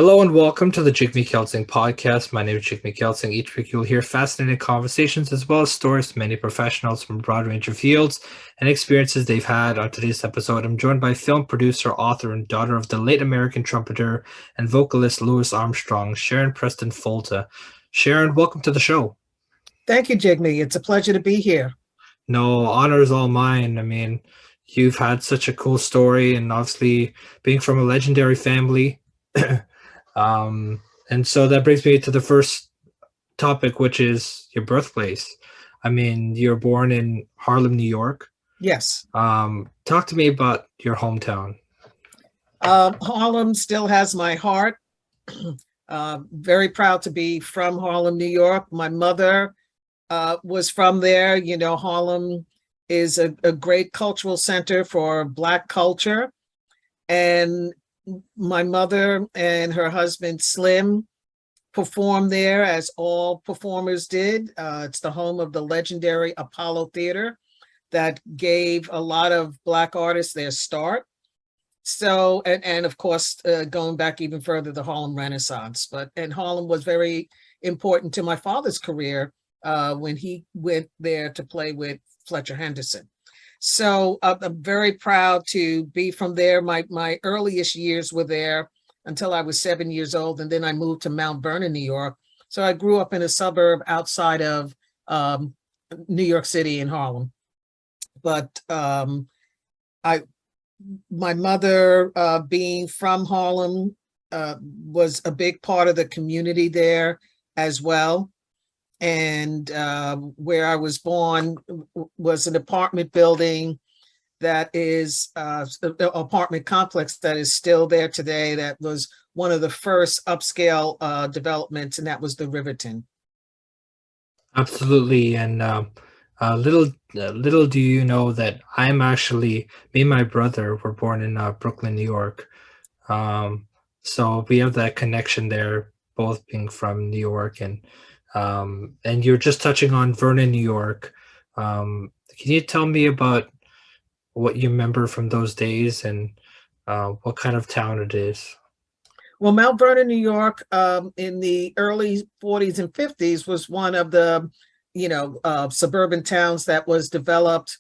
Hello and welcome to the JIGME KELSANG podcast. My name is JIGME KELSANG. Each week you'll hear fascinating conversations as well as stories from many professionals from a broad range of fields and experiences they've had. On today's episode, I'm joined by film producer, author, and daughter of the late American trumpeter and vocalist Louis Armstrong, Sharon Preston-Folta. Sharon, welcome to the show. Thank you, JIGME. It's a pleasure to be here. No, honor is all mine. I mean, you've had such a cool story, and obviously being from a legendary family. And so that brings me to the first topic, which is your birthplace. I mean, you're born in Harlem, New York. Yes. Talk to me about your hometown. Harlem still has my heart. Very proud to be from Harlem, New York. My mother was from there. You know, Harlem is a great cultural center for Black culture. And my mother and her husband, Slim, performed there as all performers did. It's the home of the legendary Apollo Theater that gave a lot of Black artists their start. So, and of course, going back even further, the Harlem Renaissance. And Harlem was very important to my father's career when he went there to play with Fletcher Henderson. So I'm very proud to be from there. My earliest years were there until I was 7 years old, and then I moved to Mount Vernon, New York. So I grew up in a suburb outside of New York City in Harlem. But my mother, being from Harlem, was a big part of the community there as well. And where I was born was an apartment building that is an apartment complex that is still there today. That was one of the first upscale developments, and that was the Riverton. Absolutely. And little do you know that me and my brother were born in Brooklyn, New York. So we have that connection there, both being from New York. And you're just touching on Vernon, New York. Can you tell me about what you remember from those days and what kind of town it is? Well, Mount Vernon, New York, in the early 40s and 50s was one of the, suburban towns that was developed,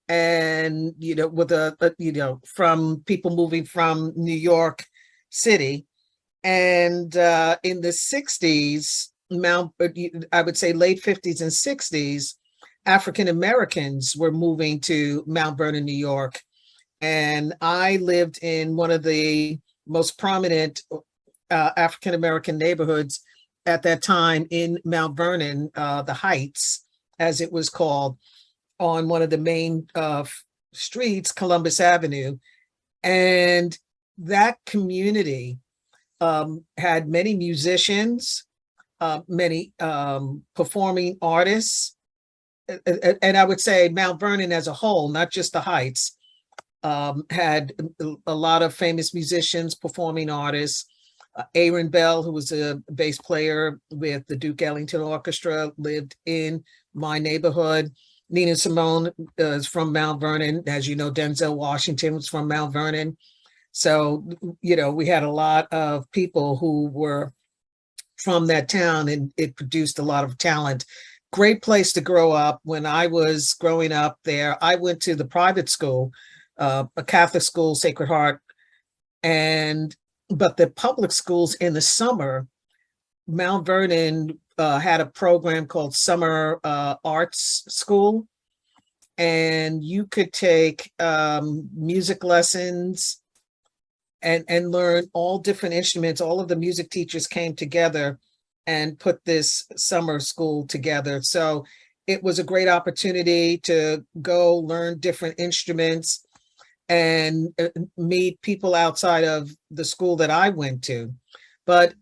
and with from people moving from New York City, and in the 60s. I would say late 50s and 60s, African Americans were moving to Mount Vernon, New York. And I lived in one of the most prominent African American neighborhoods at that time in Mount Vernon, the Heights, as it was called, on one of the main streets, Columbus Avenue. And that community had many musicians, many performing artists, and I would say Mount Vernon as a whole, not just the Heights, had a lot of famous musicians, performing artists. Aaron Bell, who was a bass player with the Duke Ellington Orchestra, lived in my neighborhood. Nina Simone is from Mount Vernon. As you know, Denzel Washington was from Mount Vernon. So, we had a lot of people who were from that town, and it produced a lot of talent. Great place to grow up. When I was growing up there, I went to the private school, a Catholic school, Sacred Heart, but the public schools in the summer, Mount Vernon had a program called Summer Arts School, and you could take music lessons and learn all different instruments. All of the music teachers came together and put this summer school together. So it was a great opportunity to go learn different instruments and meet people outside of the school that I went to. But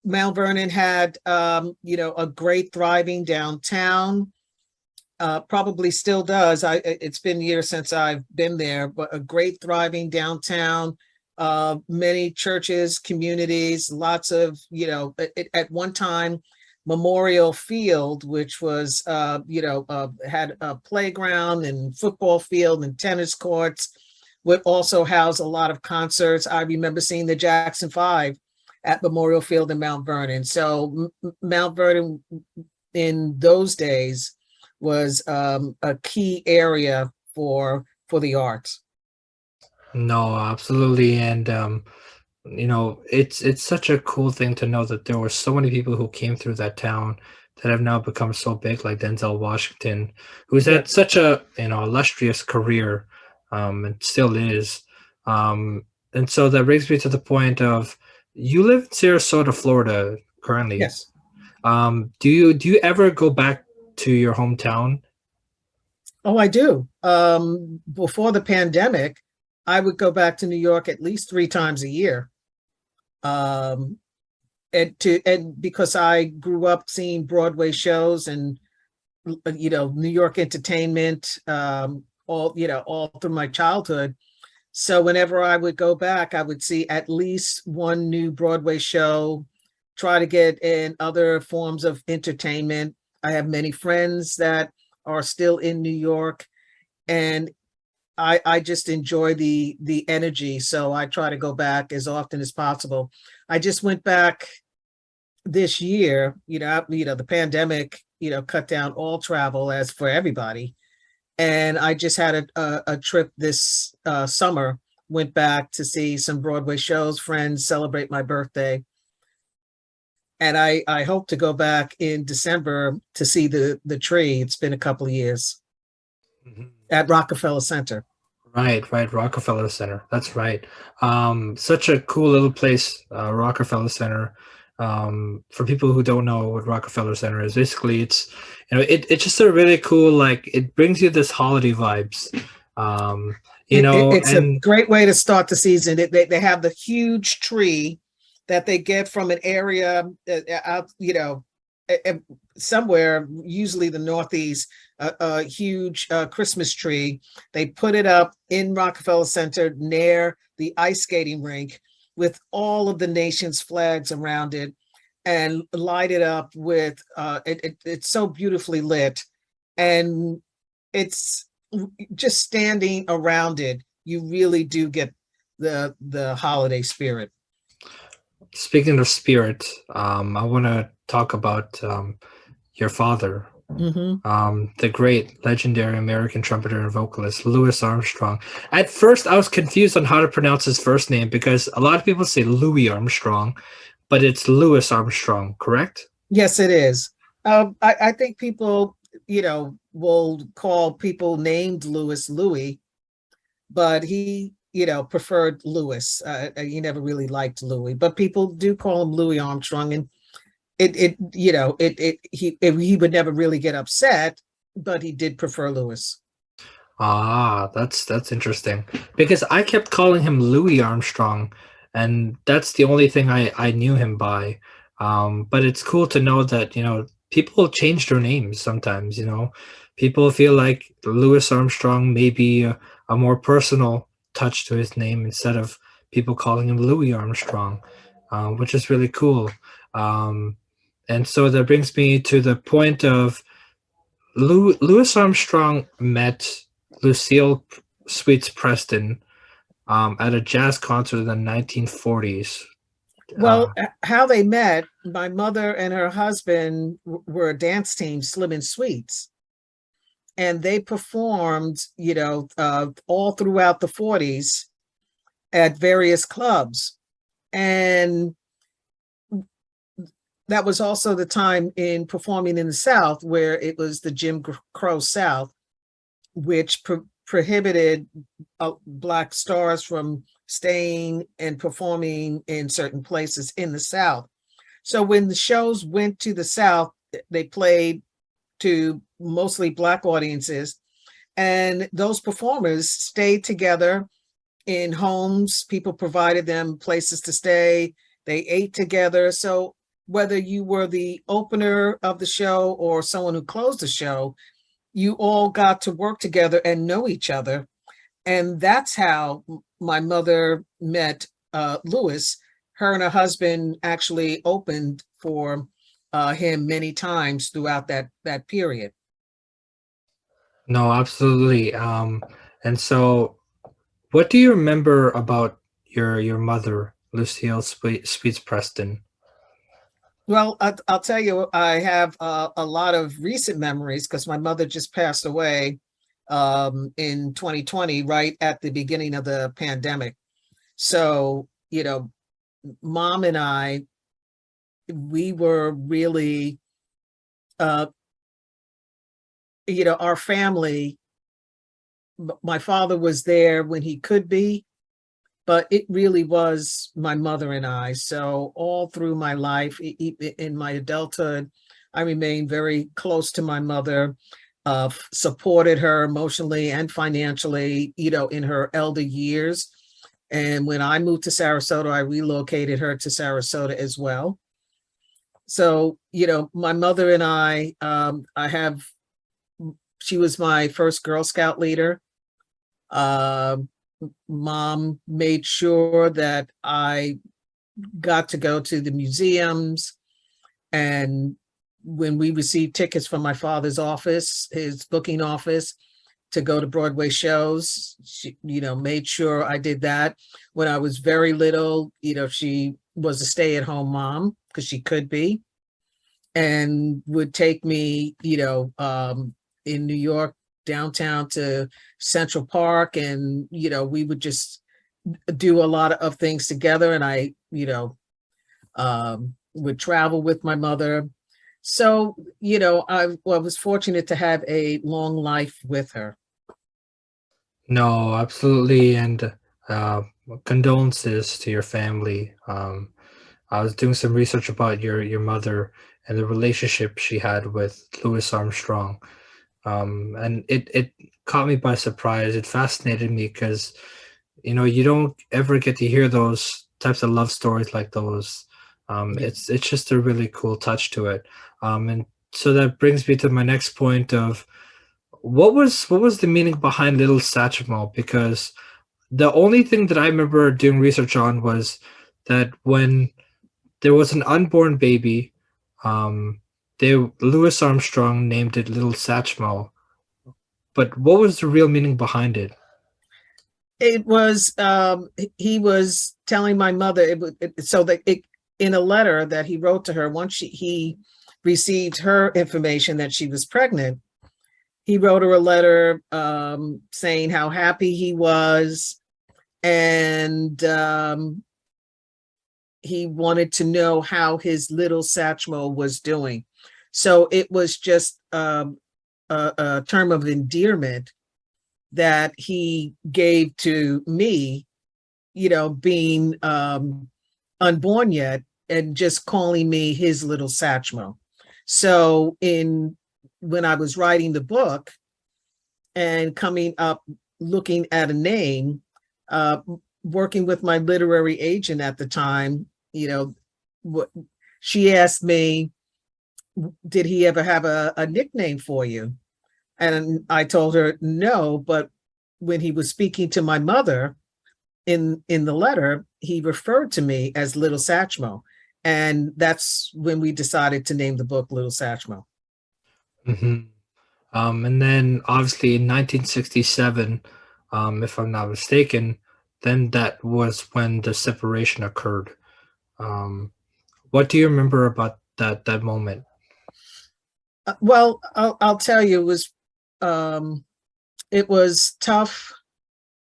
Mount Vernon had, a great thriving downtown. Probably still does. It's been years since I've been there, but a great thriving downtown. Many churches, communities, lots of, at one time, Memorial Field, which was, had a playground and football field and tennis courts, would also house a lot of concerts. I remember seeing the Jackson 5 at Memorial Field in Mount Vernon. So Mount Vernon in those days was a key area for the arts. No, absolutely. And it's such a cool thing to know that there were so many people who came through that town that have now become so big, like Denzel Washington, who's Yeah. had such a illustrious career, and still is. And so that brings me to the point of you live in Sarasota, Florida currently. Yes. Do you ever go back to your hometown? Oh, I do. Before the pandemic, I would go back to New York at least 3 times a year. Um, and because I grew up seeing Broadway shows and New York entertainment, all through my childhood. So whenever I would go back, I would see at least one new Broadway show, try to get in other forms of entertainment. I have many friends that are still in New York, and I just enjoy the energy. So I try to go back as often as possible. I just went back this year. The pandemic, cut down all travel as for everybody. And I just had a trip this summer, went back to see some Broadway shows, friends, celebrate my birthday. And I hope to go back in December to see the tree. It's been a couple of years Mhm. at Rockefeller Center. Right, right, Rockefeller Center. That's right. Such a cool little place, Rockefeller Center. For people who don't know what Rockefeller Center is, basically it's just a really cool, like it brings you this holiday vibes. Um, It's a and great way to start the season. They have the huge tree that they get from an area out, uh, somewhere, usually the Northeast, a huge Christmas tree. They put it up in Rockefeller Center near the ice skating rink with all of the nation's flags around it and light it up with, it's so beautifully lit. And it's just standing around it, you really do get the holiday spirit. speaking of spirit, I want to talk about your father, Hmm. the great legendary American trumpeter and vocalist Louis Armstrong. At first, I was confused on how to pronounce his first name because a lot of people say Louis Armstrong, but it's Louis Armstrong, correct? Yes, it is. I think people, will call people named Louis, but he, preferred Louis. He never really liked Louis, but people do call him Louis Armstrong, and he would never really get upset, but he did prefer Louis. Ah, that's interesting because I kept calling him Louis Armstrong, and that's the only thing I knew him by. But it's cool to know that people change their names sometimes. People feel like Louis Armstrong may be a more personal touch to his name instead of people calling him Louis Armstrong, which is really cool. Um, and so that brings me to the point of Louis Armstrong met Lucille Sweets Preston at a jazz concert in the 1940s. Uh, Well, how they met, my mother and her husband were a dance team, Slim and Sweets, and they performed, all throughout the 40s at various clubs. And that was also the time in performing in the South where it was the Jim Crow South, which prohibited Black stars from staying and performing in certain places in the South. So when the shows went to the South, they played to mostly Black audiences, and those performers stayed together in homes. People provided them places to stay. They ate together. So whether you were the opener of the show or someone who closed the show, you all got to work together and know each other. And that's how my mother met Louis. Her and her husband actually opened for him many times throughout that period. no, absolutely. And so, what do you remember about your mother? Lucille Speeds Preston. Well, I'll tell you, I have a lot of recent memories because my mother just passed away in 2020, right at the beginning of the pandemic. So, mom and I, we were really, uh, our family, my father was there when he could be, but it really was my mother and I. So all through my life, in my adulthood, I remained very close to my mother, supported her emotionally and financially, in her elder years. And when I moved to Sarasota, I relocated her to Sarasota as well. So, my mother and she was my first Girl Scout leader. Um, Mom made sure that I got to go to the museums. And when we received tickets from my father's office, his booking office, to go to Broadway shows, she, made sure I did that. When I was very little, she was a stay-at-home mom because she could be, and would take me, in New York, downtown to Central Park, and we would just do a lot of things together. And I, would travel with my mother. So, I was fortunate to have a long life with her. No, absolutely, and uh, condolences to your family. I was doing some research about your mother and the relationship she had with Louis Armstrong, and it caught me by surprise. It fascinated me because you don't ever get to hear those types of love stories like those. Yeah. It's just a really cool touch to it, and so that brings me to my next point of what was the meaning behind Little Satchmo? Because the only thing that I remember doing research on was that when there was an unborn baby, um, Louis Armstrong named it Little Satchmo. But what was the real meaning behind it? It was he was telling my mother so that in a letter that he wrote to her once he received her information that she was pregnant. He wrote her a letter saying how happy he was, and he wanted to know how his little Satchmo was doing. So it was just a term of endearment that he gave to me, being unborn yet, and just calling me his little Satchmo. So when I was writing the book and coming up looking at a name, working with my literary agent at the time, what she asked me, did he ever have a nickname for you? And I told her no, but when he was speaking to my mother in the letter, he referred to me as Little Satchmo. And that's when we decided to name the book Little Satchmo. hmm and then obviously in 1967, if I'm not mistaken, then that was when the separation occurred. Um, what do you remember about that moment? Well, I'll tell you, um, it was tough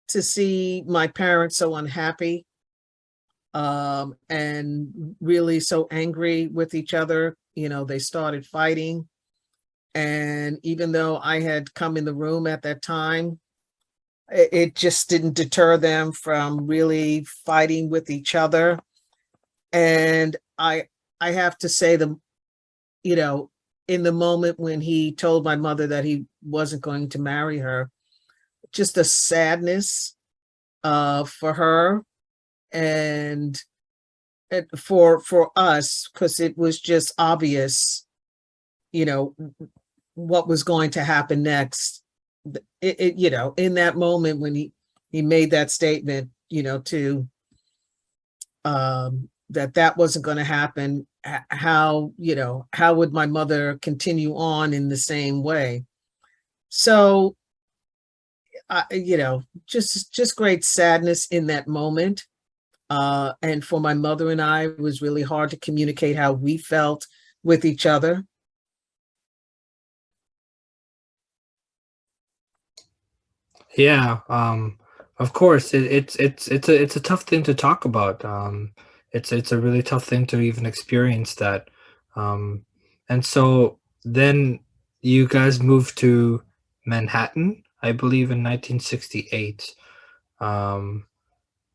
to see my parents so unhappy, and really so angry with each other. They started fighting. And even though I had come in the room at that time, it just didn't deter them from really fighting with each other. And I have to say, you know, in the moment when he told my mother that he wasn't going to marry her, just a sadness for her, and for us, because it was just obvious, you know, what was going to happen next. In that moment when he made that statement, to that wasn't going to happen. How would my mother continue on in the same way? So, just great sadness in that moment. And for my mother and I, it was really hard to communicate how we felt with each other. Yeah, of course, it's a tough thing to talk about. It's a really tough thing to even experience that. Um, and so then you guys moved to Manhattan, I believe, in 1968. Um,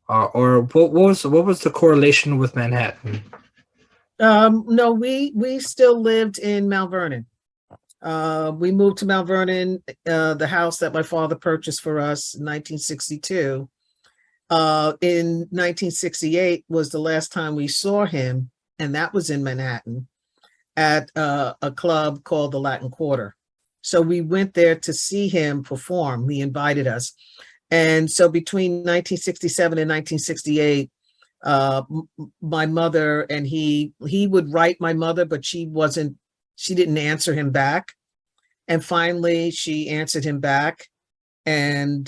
or what was the correlation with Manhattan? No, we still lived in Mount Vernon. We moved to Mount Vernon, the house that my father purchased for us in 1962. In 1968 was the last time we saw him, and that was in Manhattan at a club called the Latin Quarter. So we went there to see him perform. He invited us. And so between 1967 and 1968, my mother and he would write my mother, but she didn't answer him back. And finally, she answered him back, and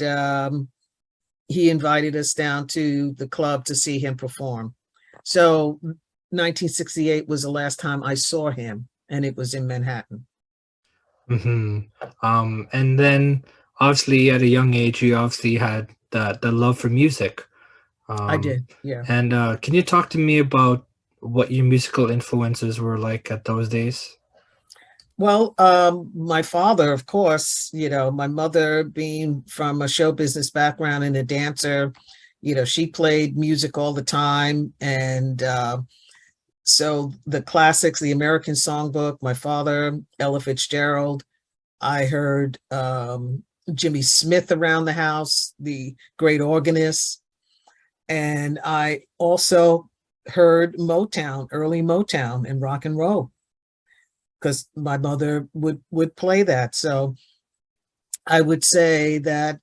he invited us down to the club to see him perform. So 1968 was the last time I saw him, and it was in Manhattan. Hmm. And then obviously at a young age, you obviously had the love for music. I Um, did, yeah. and can you talk to me about what your musical influences were like at those days? Well, my father, of course, my mother being from a show business background and a dancer, she played music all the time. And so the classics, the American Songbook, my father, Ella Fitzgerald, I heard Jimmy Smith around the house, the great organist. And I also heard Motown, early Motown and rock and roll, because my mother would play that. So I would say that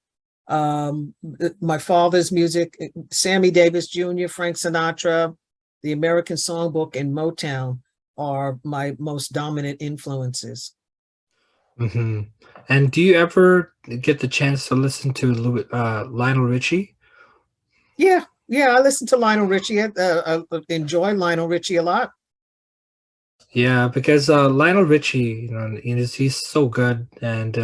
my father's music, Sammy Davis Jr., Frank Sinatra, the American Songbook, and Motown are my most dominant influences. Hmm. And do you ever get the chance to listen to Lionel Richie? Yeah, yeah, I listen to Lionel Richie. I enjoy Lionel Richie a lot. Yeah, because Lionel Richie, he's so good, and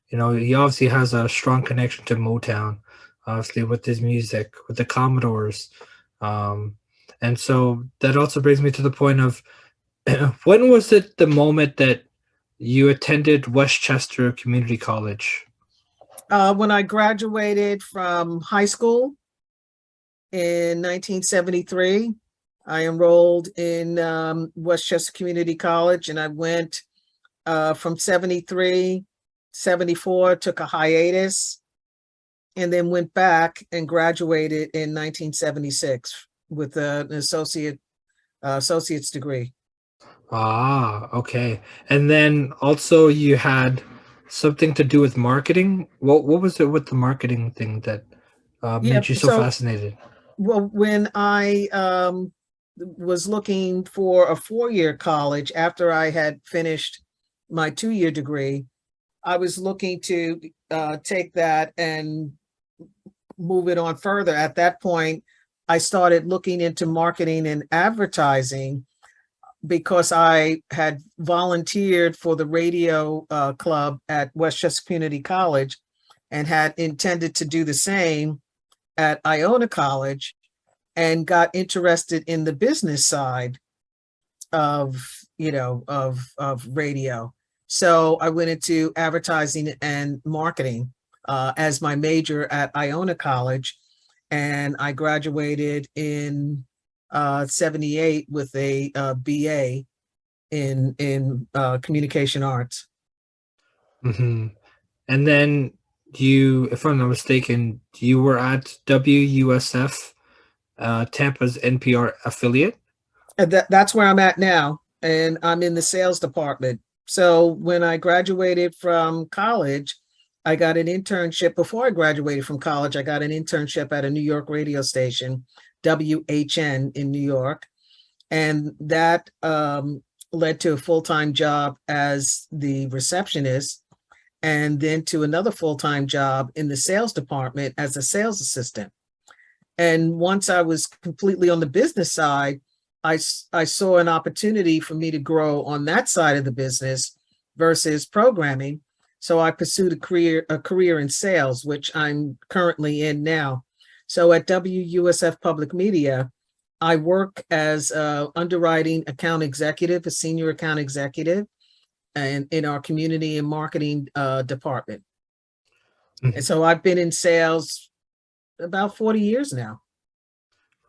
he obviously has a strong connection to Motown, obviously with his music, with the Commodores, um, and so that also brings me to the point of when was it the moment that you attended Westchester Community College? When I graduated from high school in 1973, I enrolled in Westchester Community College, and I went from 73, 74, took a hiatus, and then went back and graduated in 1976 with an associate's degree. Ah, okay. And then also you had something to do with marketing. What was it with the marketing thing that Yeah, made you so so fascinated? well, when I was looking for a 4-year college after I had finished my 2-year degree, I was looking to take that and move it on further. At that point, I started looking into marketing and advertising because I had volunteered for the radio club at Westchester Community College and had intended to do the same at Iona College, and got interested in the business side of of radio. So I went into advertising and marketing as my major at Iona College, and I graduated in 78 with a BA in communication arts. Hmm. And then you, if I'm not mistaken, you were at WUSF, Tampa's NPR affiliate. And that's where I'm at now, and I'm in the sales department. So when I graduated from college, I got an internship. Before I graduated from college, I got an internship at a New York radio station, WHN in New York, and that led to a full-time job as the receptionist, and then to another full-time job in the sales department as a sales assistant. And once I was completely on the business side, I saw an opportunity for me to grow on that side of the business versus programming. So I pursued a career in sales, which I'm currently in now. So at WUSF Public Media, I work as a underwriting account executive, a senior account executive, and in our community and marketing department. And so I've been in sales about 40 years now.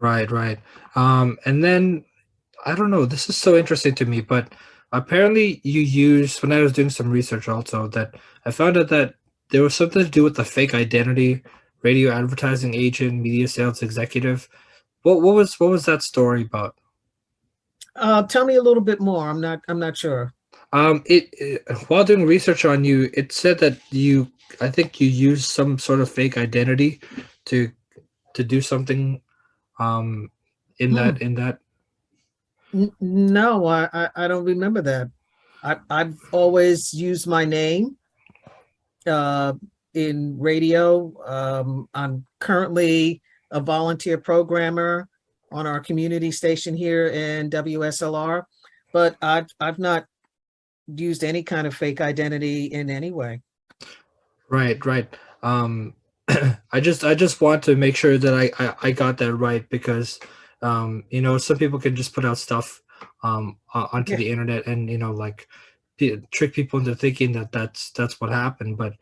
Right, right. And then I don't know, this is so interesting to me, but apparently you use, when I was doing some research also, that I found out that there was something to do with the fake identity, radio advertising agent, media sales executive. What was that story about? Tell me a little bit more. I'm not sure. While doing research on you, it said that I think you used some sort of fake identity to do something um in Hmm. that. No, I don't remember that. I've always used my name uh, in radio. I'm currently a volunteer programmer on our community station here in WSLR, but I've not used any kind of fake identity in any way. Right, right. I just want to make sure that I got that right, because some people can just put out stuff onto Yeah, the internet, and like trick people into thinking that that's what happened. But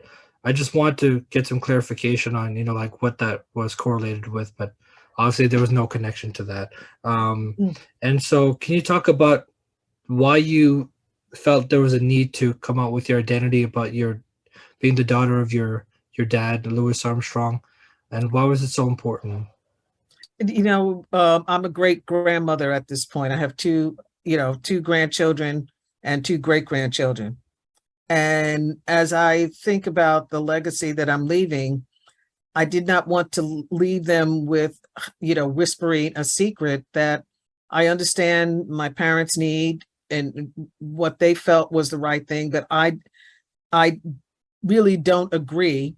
I just want to get some clarification on like what that was correlated with. But obviously there was no connection to that. Um, mm. and so can you talk about why you felt there was a need to come out with your identity about your being the daughter of your dad, Louis Armstrong, and why was it so important? I'm a great grandmother at this point. I have two grandchildren and two great grandchildren. And as I think about the legacy that I'm leaving, I did not want to leave them with, whispering a secret that I understand my parents' need and what they felt was the right thing, but I really don't agree.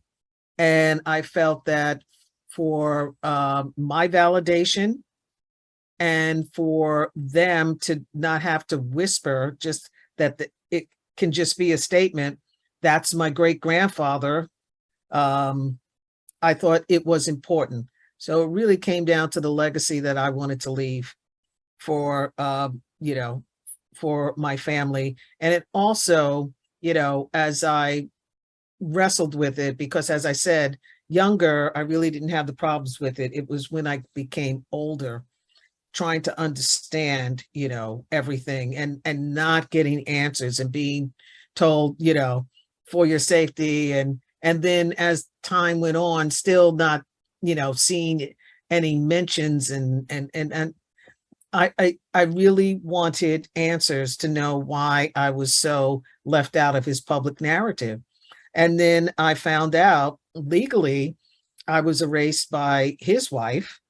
And I felt that for my validation and for them to not have to whisper, just that it can just be a statement. That's my great grandfather. Um, I thought it was important. So it really came down to the legacy that I wanted to leave for, for my family. And it also, as I wrestled with it, because as I said, younger, I really didn't have the problems with it. It was when I became older, trying to understand, everything and not getting answers and being told, for your safety. And then as time went on, still not, seeing any mentions and I really wanted answers to know why I was so left out of his public narrative. And then I found out legally I was erased by his wife,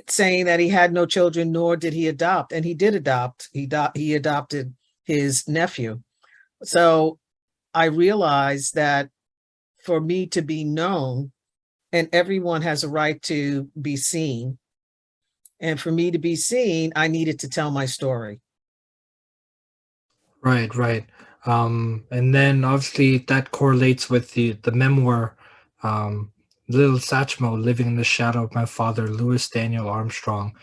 saying that he had no children, nor did he adopt. And he did adopt. He adopted his nephew. So I realized that for me to be known, and everyone has a right to be seen, and for me to be seen, I needed to tell my story. Right, right. And then obviously that correlates with the memoir, um, Little Satchmo, Living in the Shadow of My Father, Louis Daniel Armstrong,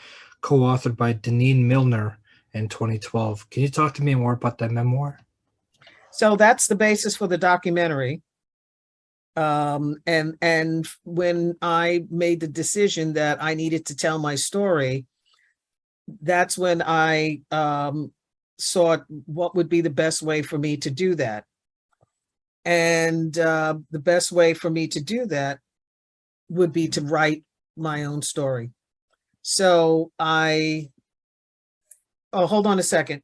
co-authored by Deneen Milner in 2012. Can you talk to me more about that memoir? So that's the basis for the documentary. And when I made the decision that I needed to tell my story, that's when I sought what would be the best way for me to do that. And the best way for me to do that would be to write my own story. So hold on a second.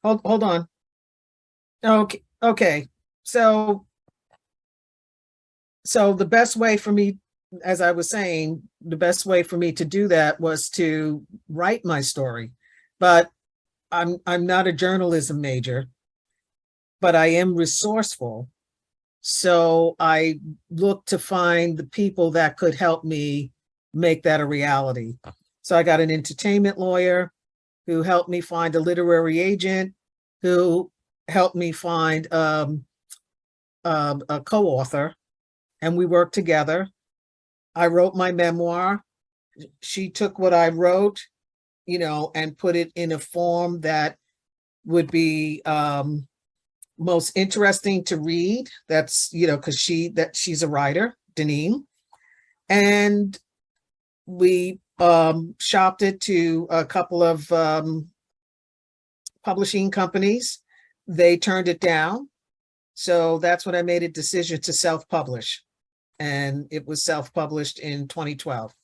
Hold on. Okay, okay. So the best way for me, as I was saying, the best way for me to do that was to write my story. But I'm not a journalism major, but I am resourceful. So I looked to find the people that could help me make that a reality. So I got an entertainment lawyer who helped me find a literary agent, who helped me find a co-author, and we worked together. I wrote my memoir. She took what I wrote, and put it in a form that would be most interesting to read. That's, because she's a writer, Deneen. And we shopped it to a couple of publishing companies. They turned it down. So that's when I made a decision to self-publish. And it was self-published in 2012.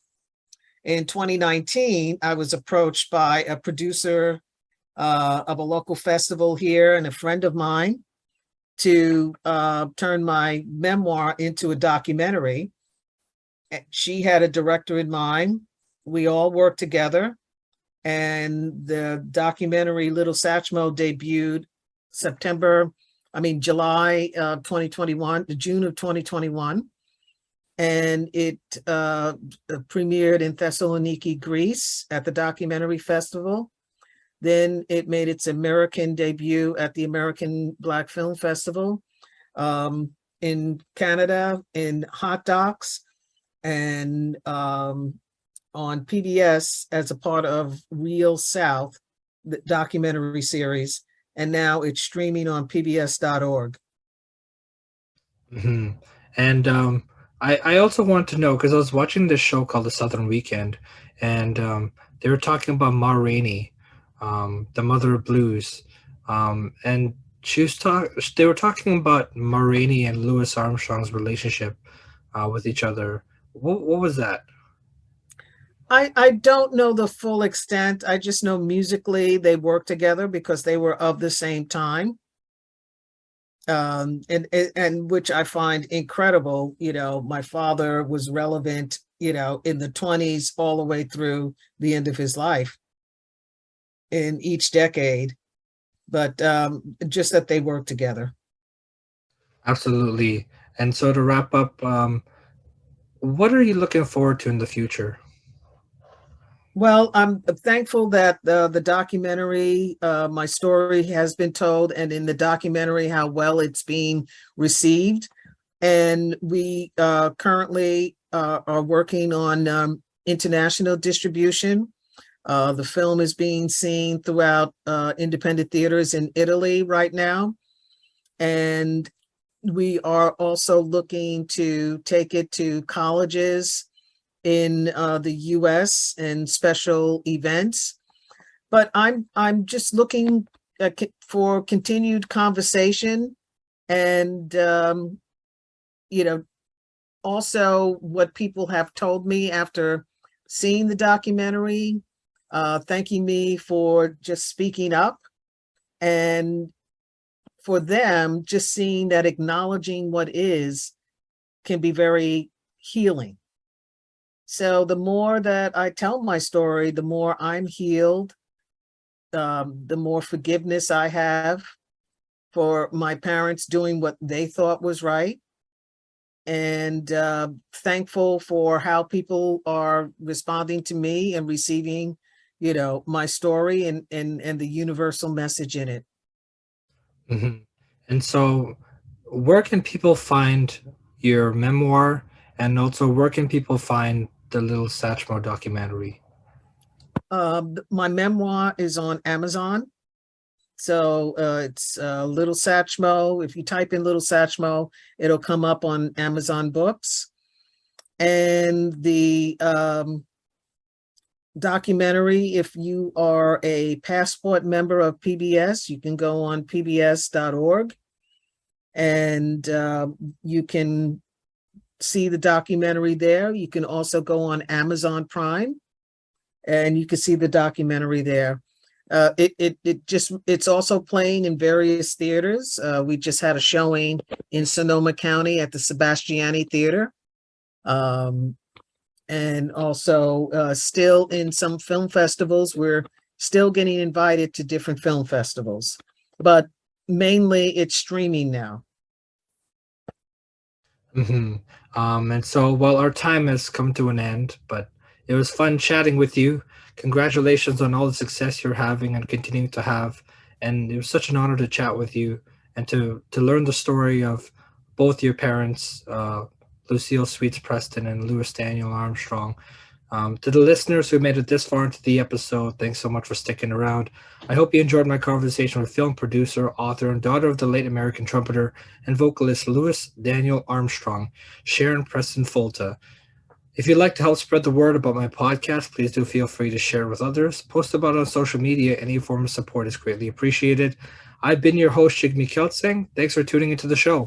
In 2019, I was approached by a producer of a local festival here and a friend of mine to turn my memoir into a documentary. She had a director in mind. We all worked together, and the documentary Little Satchmo debuted July 2021, June of 2021. And it premiered in Thessaloniki, Greece at the Documentary Festival. Then it made its American debut at the American Black Film Festival, in Canada, in Hot Docs, and on PBS as a part of Real South, the documentary series. And now it's streaming on pbs.org. Hmm. And I also want to know, because I was watching this show called The Southern Weekend, and they were talking about Ma Rainey, the mother of blues, and they were talking about Ma Rainey and Louis Armstrong's relationship with each other. What was that? I don't know the full extent. I just know musically they worked together because they were of the same time. And which I find incredible. My father was relevant, in the 20s all the way through the end of his life in each decade, but just that they work together. Absolutely. And so to wrap up, what are you looking forward to in the future? Well, I'm thankful that the documentary, my story has been told, and in the documentary, how well it's being received. And we currently are working on international distribution. The film is being seen throughout independent theaters in Italy right now. And we are also looking to take it to colleges in the US and special events. But I'm just looking for continued conversation, and also what people have told me after seeing the documentary, thanking me for just speaking up, and for them just seeing that acknowledging what is can be very healing. So the more that I tell my story, the more I'm healed, the more forgiveness I have for my parents doing what they thought was right, and thankful for how people are responding to me and receiving, my story and the universal message in it. Hmm. And so, where can people find your memoir, and also where can people find the Little Satchmo documentary? My memoir is on Amazon. So it's Little Satchmo. If you type in Little Satchmo, it'll come up on Amazon Books. And the documentary, if you are a passport member of PBS, you can go on pbs.org, and you can see the documentary there. You can also go on Amazon Prime, and you can see the documentary there. It's also playing in various theaters. We just had a showing in Sonoma County at the Sebastiani Theater. And also still in some film festivals. We're still getting invited to different film festivals, but mainly it's streaming now. hmm and so, well, our time has come to an end, but it was fun chatting with you. Congratulations on all the success you're having and continuing to have. And it was such an honor to chat with you and to learn the story of both your parents, Lucille Sweets Preston and Louis Daniel Armstrong. To the listeners who made it this far into the episode, thanks so much for sticking around. I hope you enjoyed my conversation with film producer, author, and daughter of the late American trumpeter and vocalist Louis Daniel Armstrong, Sharon Preston-Folta. If you'd like to help spread the word about my podcast, please do feel free to share it with others. Post about it on social media. Any form of support is greatly appreciated. I've been your host, JIGME KELSANG. Thanks for tuning into the show.